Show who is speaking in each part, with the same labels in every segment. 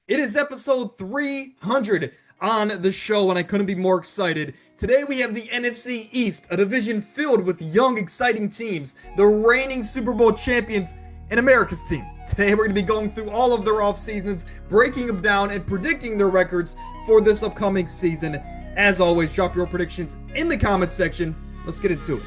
Speaker 1: It is episode 300 on the show, and I couldn't be more excited. Today we have the NFC East, a division filled with young, exciting teams, the reigning Super Bowl champions, and America's team. Today we're going to be going through all of their off seasons, breaking them down, and predicting their records for this upcoming season. As always, drop your predictions in the comments section. Let's get into it.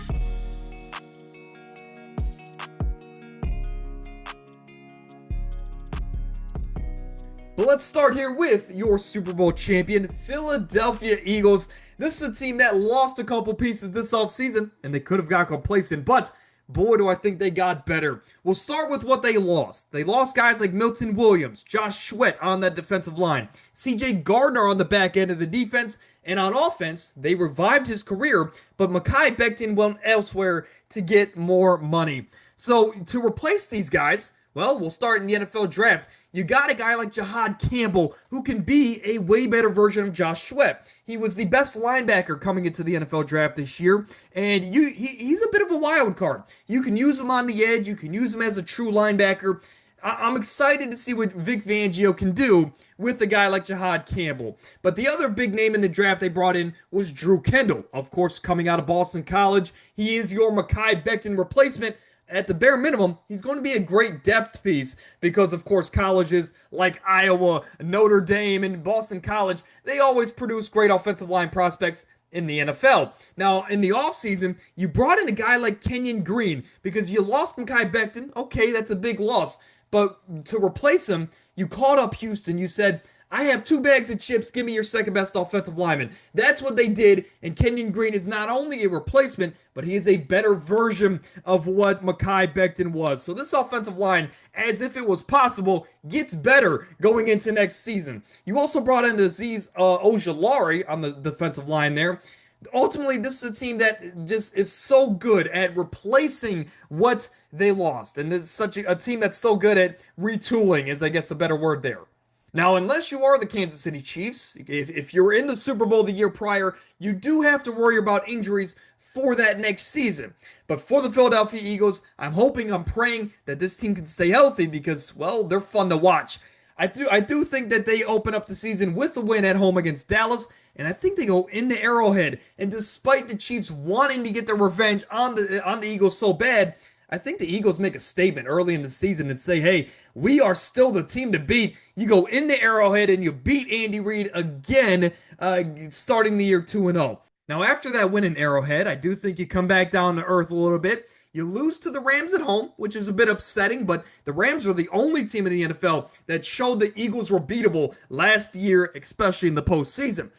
Speaker 1: But let's start here with your Super Bowl champion, Philadelphia Eagles. This is a team that lost a couple pieces this offseason, and they could have got complacent, but boy, do I think they got better. We'll start with what they lost. They lost guys like Milton Williams, Josh Sweat on that defensive line, C.J. Gardner on the back end of the defense, and on offense, they revived his career, but Mekhi Becton went elsewhere to get more money. So to replace these guys, well, we'll start in the NFL draft. You got a guy like Jahad Campbell who can be a way better version of Josh Sweat. He was the best linebacker coming into the NFL draft this year, and he's a bit of a wild card. You can use him on the edge. You can use him as a true linebacker. I'm excited to see what Vic Fangio can do with a guy like Jahad Campbell. But the other big name in the draft they brought in was Drew Kendall. Of course, coming out of Boston College, he is your Mekhi Becton replacement. At the bare minimum, he's going to be a great depth piece because, of course, colleges like Iowa, Notre Dame, and Boston College, they always produce great offensive line prospects in the NFL. Now, in the offseason, you brought in a guy like Kenyon Green because you lost Mekhi Becton. Okay, that's a big loss. But to replace him, you called up Houston. You said, I have 2 bags of chips. Give me your second best offensive lineman. That's what they did, and Kenyon Green is not only a replacement, but he is a better version of what Mekhi Becton was. So this offensive line, as if it was possible, gets better going into next season. You also brought in Azeez Ojulari on the defensive line there. Ultimately, this is a team that just is so good at replacing what they lost. And this is such a team that's so good at retooling, is I guess a better word there. Now, unless you are the Kansas City Chiefs, if you're in the Super Bowl the year prior, you do have to worry about injuries for that next season. But for the Philadelphia Eagles, I'm praying that this team can stay healthy because, well, they're fun to watch. I do think that they open up the season with a win at home against Dallas, and I think they go into Arrowhead. And despite the Chiefs wanting to get their revenge on the Eagles so bad, I think the Eagles make a statement early in the season and say, hey, we are still the team to beat. You go into Arrowhead and you beat Andy Reid again, starting the year 2-0. Now, after that win in Arrowhead, I do think you come back down to earth a little bit. You lose to the Rams at home, which is a bit upsetting, but the Rams were the only team in the NFL that showed the Eagles were beatable last year, especially in the postseason.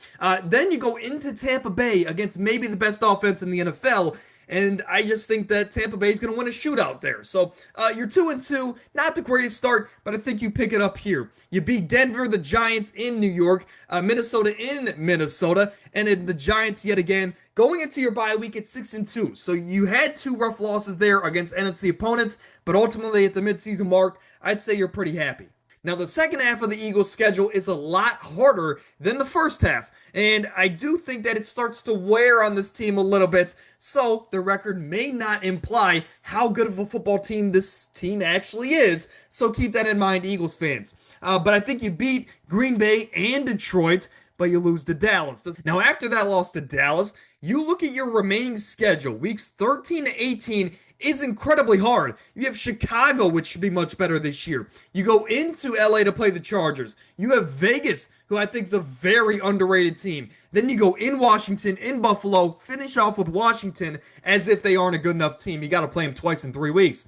Speaker 1: Then you go into Tampa Bay against maybe the best offense in the NFL, and I just think that Tampa Bay is going to win a shootout there. So you're 2-2, not the greatest start, but I think you pick it up here. You beat Denver, the Giants in New York, Minnesota in Minnesota, and then the Giants yet again going into your bye week at 6-2. So you had 2 rough losses there against NFC opponents, but ultimately at the midseason mark, I'd say you're pretty happy. Now, the second half of the Eagles' schedule is a lot harder than the first half, and I do think that it starts to wear on this team a little bit, so the record may not imply how good of a football team this team actually is, so keep that in mind, Eagles fans. But I think you beat Green Bay and Detroit, but you lose to Dallas. Now, after that loss to Dallas, you look at your remaining schedule, weeks 13 to 18, is incredibly hard. You have Chicago, which should be much better this year. You go into LA to play the Chargers. You have Vegas, who I think is a very underrated team. Then you go in Washington, in Buffalo, finish off with Washington as if they aren't a good enough team. You got to play them twice in 3 weeks.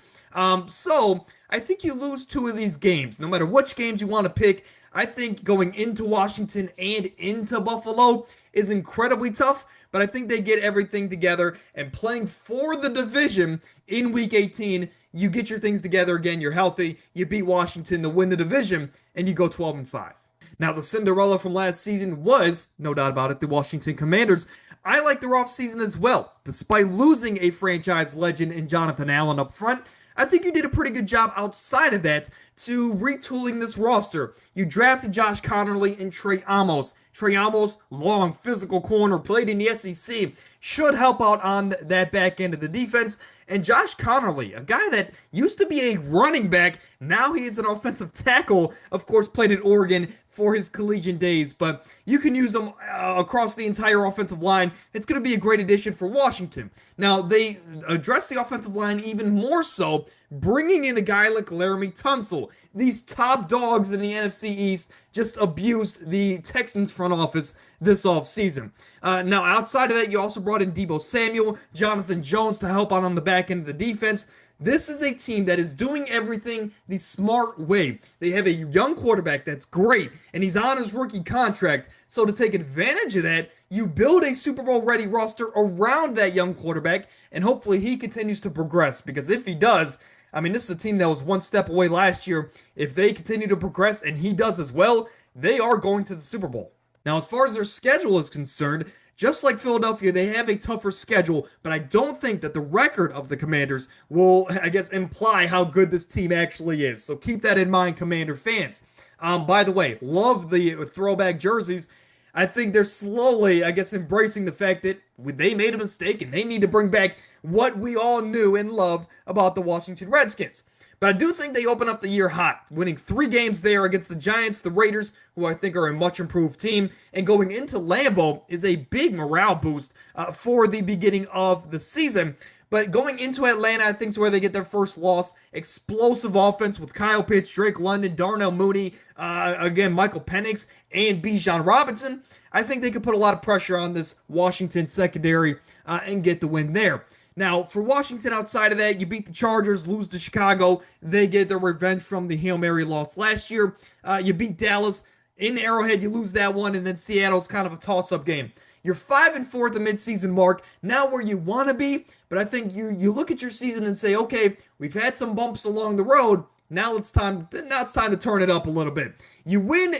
Speaker 1: So I think you lose 2 of these games. No matter which games you want to pick, I think going into Washington and into Buffalo is incredibly tough, but I think they get everything together, and playing for the division in Week 18, you get your things together again, you're healthy, you beat Washington to win the division, and you go 12-5. Now, the Cinderella from last season was, no doubt about it, the Washington Commanders. I like their offseason as well. Despite losing a franchise legend in Jonathan Allen up front, I think you did a pretty good job outside of that to retooling this roster. You drafted Josh Connerly and Trey Amos. Trey Amos, long physical corner, played in the SEC, should help out on that back end of the defense. And Josh Connerly, a guy that used to be a running back, now he is an offensive tackle. Of course, played at Oregon for his collegiate days, but you can use him across the entire offensive line. It's going to be a great addition for Washington. Now, they address the offensive line even more so, bringing in a guy like Laramie Tunsil. These top dogs in the NFC East just abused the Texans front office this offseason. Now, outside of that, you also brought in Deebo Samuel, Jonathan Jones to help out on the back end of the defense. This is a team that is doing everything the smart way. They have a young quarterback that's great, and he's on his rookie contract. So to take advantage of that, you build a Super Bowl ready roster around that young quarterback, and hopefully he continues to progress. Because if he does, I mean, this is a team that was one step away last year. If they continue to progress, and he does as well, they are going to the Super Bowl. Now, as far as their schedule is concerned, just like Philadelphia, they have a tougher schedule, but I don't think that the record of the Commanders will, I guess, imply how good this team actually is. So keep that in mind, Commander fans. By the way, love the throwback jerseys. I think they're slowly, I guess, embracing the fact that they made a mistake and they need to bring back what we all knew and loved about the Washington Redskins. But I do think they open up the year hot, winning 3 games there against the Giants, the Raiders, who I think are a much improved team, and going into Lambeau is a big morale boost for the beginning of the season. But going into Atlanta, I think is where they get their first loss. Explosive offense with Kyle Pitts, Drake London, Darnell Mooney, again, Michael Penix, and Bijan Robinson. I think they could put a lot of pressure on this Washington secondary and get the win there. Now, for Washington, outside of that, you beat the Chargers, lose to Chicago. They get their revenge from the Hail Mary loss last year. You beat Dallas. In Arrowhead, you lose that one, and then Seattle's kind of a toss-up game. You're 5-4 at the midseason mark, now where you want to be, but I think you look at your season and say, okay, we've had some bumps along the road. Now it's time to turn it up a little bit. You win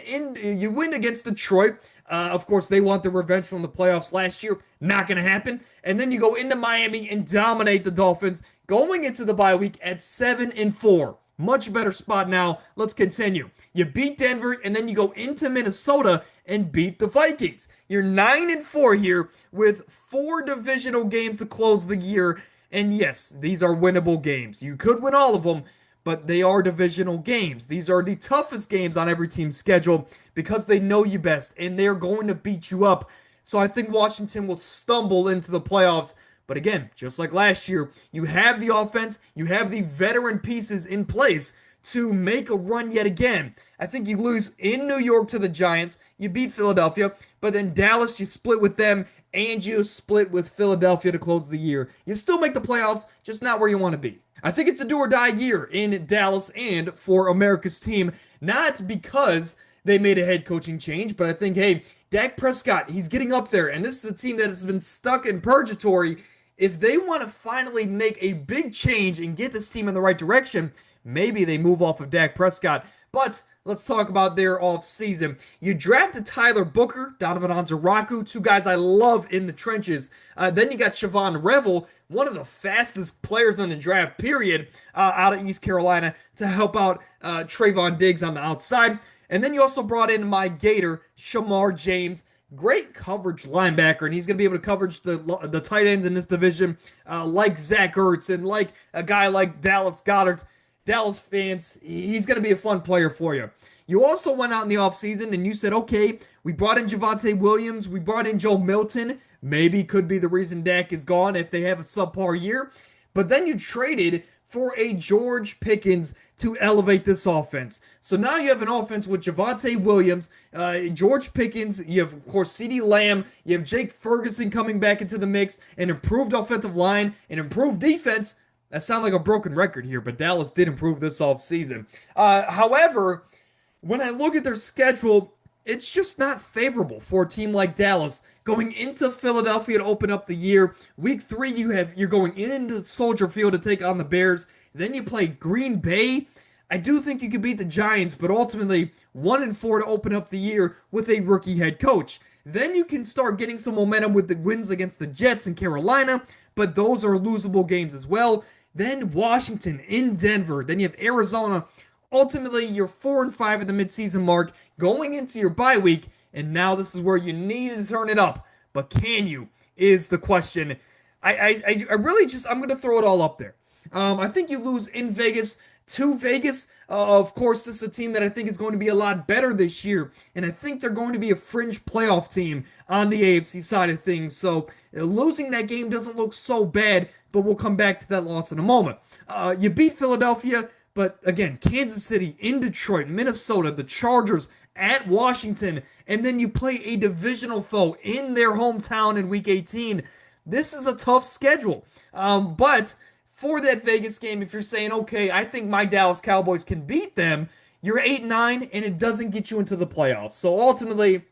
Speaker 1: against Detroit. Of course, they want the revenge from the playoffs last year. Not going to happen. And then you go into Miami and dominate the Dolphins, going into the bye week at 7-4. Much better spot now. Let's continue. You beat Denver, and then you go into Minnesota and beat the Vikings. You're 9-4 here with 4 divisional games to close the year. And yes, these are winnable games. You could win all of them, but they are divisional games. These are the toughest games on every team's schedule because they know you best, and they're going to beat you up. So I think Washington will stumble into the playoffs. But again, just like last year, you have the offense, you have the veteran pieces in place to make a run yet again. I think you lose in New York to the Giants, you beat Philadelphia, but then Dallas, you split with them, and you split with Philadelphia to close the year. You still make the playoffs, just not where you want to be. I think it's a do or die year in Dallas and for America's team, not because they made a head coaching change, but I think, hey, Dak Prescott, he's getting up there, and this is a team that has been stuck in purgatory. If they want to finally make a big change and get this team in the right direction, maybe they move off of Dak Prescott. But let's talk about their offseason. You drafted Tyler Booker, Donovan Onwuzurike, 2 guys I love in the trenches. Then you got Siobhan Revel, one of the fastest players in the draft, period, out of East Carolina to help out Trayvon Diggs on the outside. And then you also brought in my Gator, Shamar James. Great coverage linebacker, and he's going to be able to coverage the tight ends in this division like Zach Ertz and like a guy like Dallas Goedert. Dallas fans, he's going to be a fun player for you. You also went out in the offseason and you said, okay, we brought in Javonte Williams, we brought in Joe Milton. Maybe could be the reason Dak is gone if they have a subpar year. But then you traded for a George Pickens to elevate this offense. So now you have an offense with Javonte Williams, George Pickens, you have, of course, CeeDee Lamb, you have Jake Ferguson coming back into the mix, an improved offensive line, an improved defense. That sounds like a broken record here, but Dallas did improve this offseason. However, when I look at their schedule, it's just not favorable for a team like Dallas. Going into Philadelphia to open up the year, week 3 you're going into Soldier Field to take on the Bears. Then you play Green Bay. I do think you can beat the Giants, but ultimately 1-4 to open up the year with a rookie head coach. Then you can start getting some momentum with the wins against the Jets and Carolina, but those are losable games as well. Then Washington in Denver. Then you have Arizona Ultimately, you're 4-5 at the midseason mark, going into your bye week, and now this is where you need to turn it up. But can you? Is the question. I really just I'm gonna throw it all up there. I think you lose in Vegas to Vegas. Of course, this is a team that I think is going to be a lot better this year, and I think they're going to be a fringe playoff team on the AFC side of things. So losing that game doesn't look so bad, but we'll come back to that loss in a moment. You beat Philadelphia, but again, Kansas City, in Detroit, Minnesota, the Chargers at Washington, and then you play a divisional foe in their hometown in Week 18. This is a tough schedule. But for that Vegas game, if you're saying, okay, I think my Dallas Cowboys can beat them, you're 8-9, and it doesn't get you into the playoffs. So ultimately,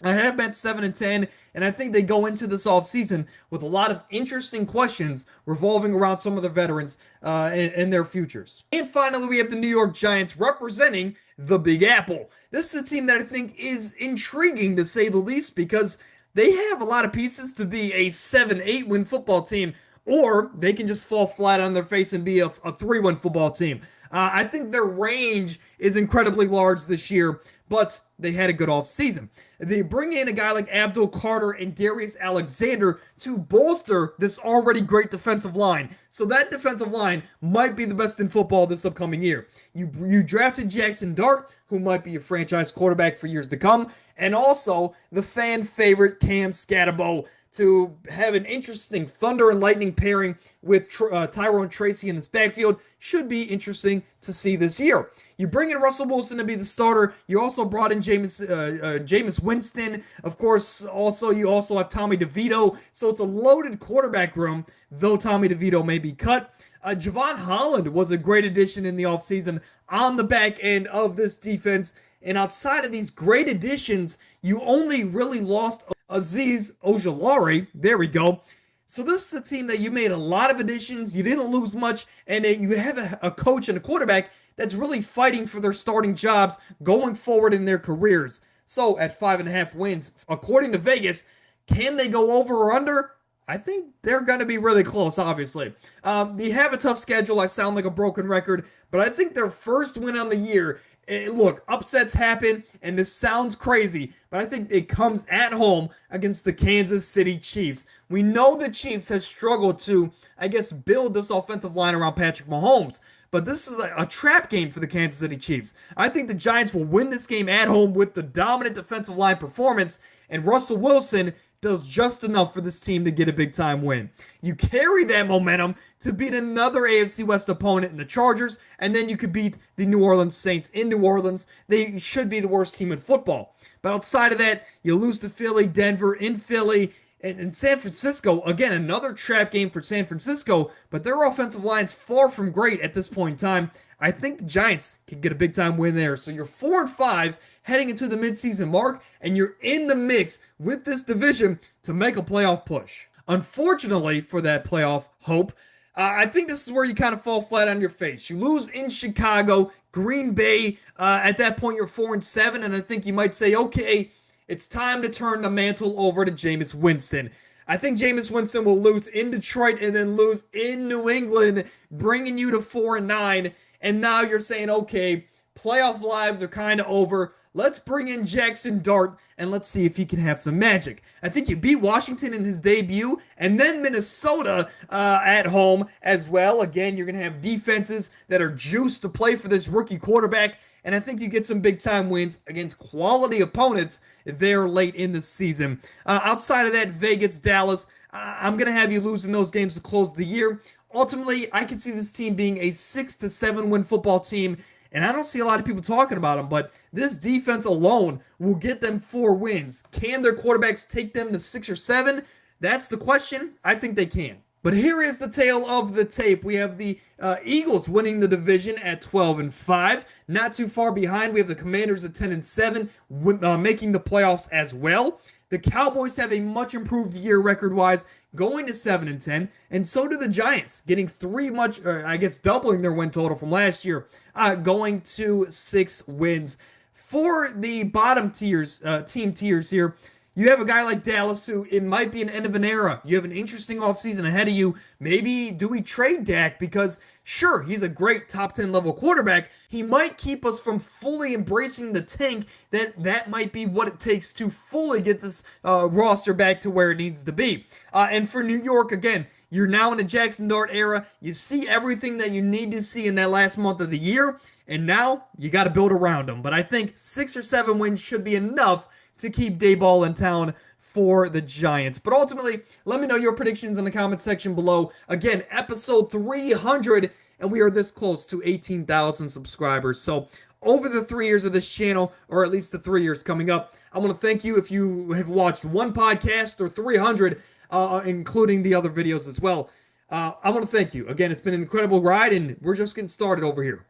Speaker 1: I have bet 7-10, and I think they go into this offseason with a lot of interesting questions revolving around some of the veterans and their futures. And finally, we have the New York Giants representing the Big Apple. This is a team that I think is intriguing to say the least because they have a lot of pieces to be a 7-8 win football team, or they can just fall flat on their face and be a 3-win football team. I think their range is incredibly large this year, but they had a good offseason. They bring in a guy like Abdul Carter and Darius Alexander to bolster this already great defensive line. So that defensive line might be the best in football this upcoming year. You drafted Jackson Dart, who might be a franchise quarterback for years to come, and also the fan favorite Cam Scatterbo to have an interesting thunder and lightning pairing with Tyrone Tracy in this backfield. Should be interesting to see this year. You bring in Russell Wilson to be the starter. You also brought in Jameis Winston. Of course, you also have Tommy DeVito. So it's a loaded quarterback room, though Tommy DeVito may be cut. Javon Holland was a great addition in the offseason on the back end of this defense. And outside of these great additions, you only really lost Azeez Ojulari. There we go. So this is a team that you made a lot of additions. You didn't lose much. And you have a coach and a quarterback that's really fighting for their starting jobs going forward in their careers. So at 5.5 wins, according to Vegas, can they go over or under? I think they're going to be really close, obviously. They have a tough schedule. I sound like a broken record, but I think their first win on the year. Look, upsets happen, and this sounds crazy, but I think it comes at home against the Kansas City Chiefs. We know the Chiefs have struggled to, I guess, build this offensive line around Patrick Mahomes, but this is a trap game for the Kansas City Chiefs. I think the Giants will win this game at home with the dominant defensive line performance, and Russell Wilson does just enough for this team to get a big-time win. You carry that momentum to beat another AFC West opponent in the Chargers, and then you could beat the New Orleans Saints in New Orleans. They should be the worst team in football. But outside of that, you lose to Philly, Denver, in Philly, and San Francisco. Again, another trap game for San Francisco, but their offensive line's far from great at this point in time. I think the Giants can get a big-time win there. So you're 4-5 heading into the midseason mark, and you're in the mix with this division to make a playoff push. Unfortunately for that playoff hope, I think this is where you kind of fall flat on your face. You lose in Chicago, Green Bay. At that point, you're 4-7, and I think you might say, okay, it's time to turn the mantle over to Jameis Winston. I think Jameis Winston will lose in Detroit and then lose in New England, bringing you to 4-9. And now you're saying, okay, playoff lives are kind of over. Let's bring in Jackson Dart and let's see if he can have some magic. I think you beat Washington in his debut and then Minnesota at home as well. Again, you're going to have defenses that are juiced to play for this rookie quarterback. And I think you get some big-time wins against quality opponents there late in the season. Outside of that, Vegas, Dallas, I'm going to have you losing those games to close the year. Ultimately, I can see this team being a 6-7 win football team, and I don't see a lot of people talking about them, but this defense alone will get them 4 wins. Can their quarterbacks take them to 6 or 7? That's the question. I think they can. But here is the tale of the tape. We have the Eagles winning the division at 12-5. Not too far behind, we have the Commanders at 10-7, making the playoffs as well. The Cowboys have a much improved year record-wise, going to 7-10, and so do the Giants, getting doubling their win total from last year, going to 6 wins. For the bottom tiers, team tiers here, You have a guy like Dallas who it might be an end of an era. You have an interesting offseason ahead of you. Maybe do we trade Dak? Because sure, he's a great top 10 level quarterback. He might keep us from fully embracing the tank. That might be what it takes to fully get this roster back to where it needs to be. And for New York, again, you're now in the Jackson Dart era. You see everything that you need to see in that last month of the year. And now you got to build around them. But I think 6 or 7 wins should be enough to keep Dayball in town for the Giants. But ultimately, let me know your predictions in the comment section below. Again, episode 300, and we are this close to 18,000 subscribers. So over the 3 years of this channel, or at least the 3 years coming up, I want to thank you if you have watched one podcast or 300, including the other videos as well. I want to thank you. Again, it's been an incredible ride, and we're just getting started over here.